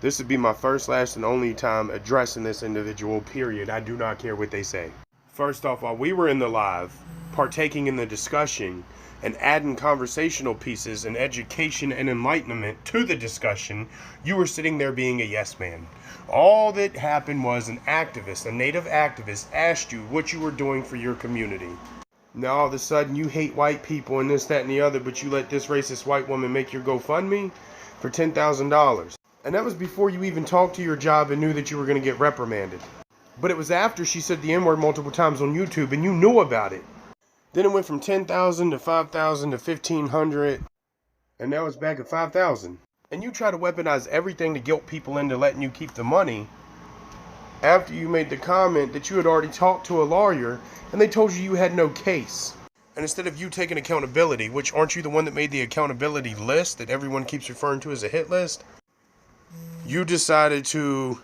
This would be my first, last, and only time addressing this individual, period. I do not care what they say. First off, while we were in the live, partaking in the discussion and adding conversational pieces and education and enlightenment to the discussion, you were sitting there being a yes man. All that happened was an activist, a native activist, asked you what you were doing for your community. Now all of a sudden you hate white people and this, that, and the other, but you let this racist white woman make your GoFundMe for $10,000. And that was before you even talked to your job and knew that you were going to get reprimanded. But it was after she said the N-word multiple times on YouTube and you knew about it. Then it went from 10,000 to 5,000 to 1,500. And now it's back at 5,000. And you try to weaponize everything to guilt people into letting you keep the money after you made the comment that you had already talked to a lawyer and they told you had no case. And instead of you taking accountability, which aren't you the one that made the accountability list that everyone keeps referring to as a hit list? You decided to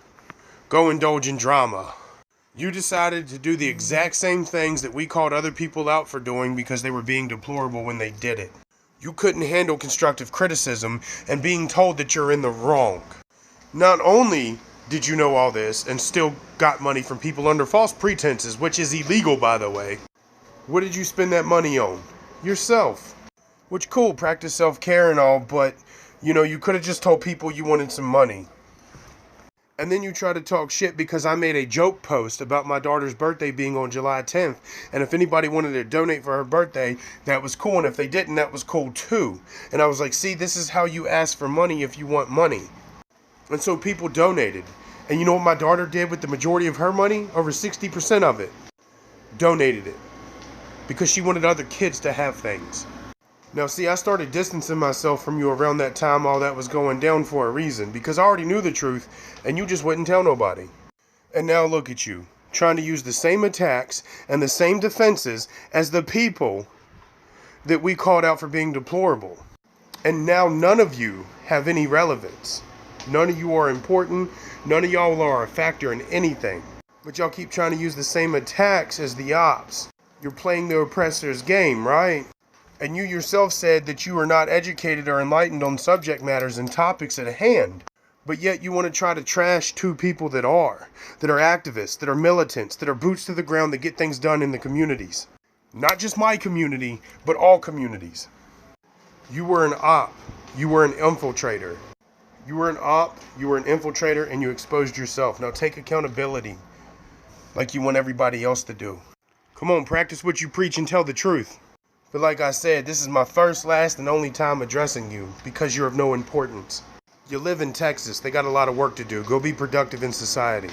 go indulge in drama. You decided to do the exact same things that we called other people out for doing because they were being deplorable when they did it. You couldn't handle constructive criticism and being told that you're in the wrong. Not only did you know all this and still got money from people under false pretenses, which is illegal, by the way, what did you spend that money on? Yourself. Which, cool, practice self-care and all, but you could have just told people you wanted some money. And then you try to talk shit because I made a joke post about my daughter's birthday being on July 10th. And if anybody wanted to donate for her birthday, that was cool. And if they didn't, that was cool too. And I was like, see, this is how you ask for money if you want money. And so people donated. And you know what my daughter did with the majority of her money? Over 60% of it. Donated it. Because she wanted other kids to have things. Now see, I started distancing myself from you around that time all that was going down for a reason, because I already knew the truth, and you just wouldn't tell nobody. And now look at you, trying to use the same attacks and the same defenses as the people that we called out for being deplorable. And now none of you have any relevance. None of you are important, none of y'all are a factor in anything. But y'all keep trying to use the same attacks as the ops. You're playing the oppressor's game, right? And you yourself said that you are not educated or enlightened on subject matters and topics at hand. But yet you want to try to trash two people that are activists, that are militants, that are boots to the ground, that get things done in the communities. Not just my community, but all communities. You were an op. You were an infiltrator. You were an op, you were an infiltrator, and you exposed yourself. Now take accountability like you want everybody else to do. Come on, practice what you preach and tell the truth. But like I said, this is my first, last, and only time addressing you because you're of no importance. You live in Texas. They got a lot of work to do. Go be productive in society.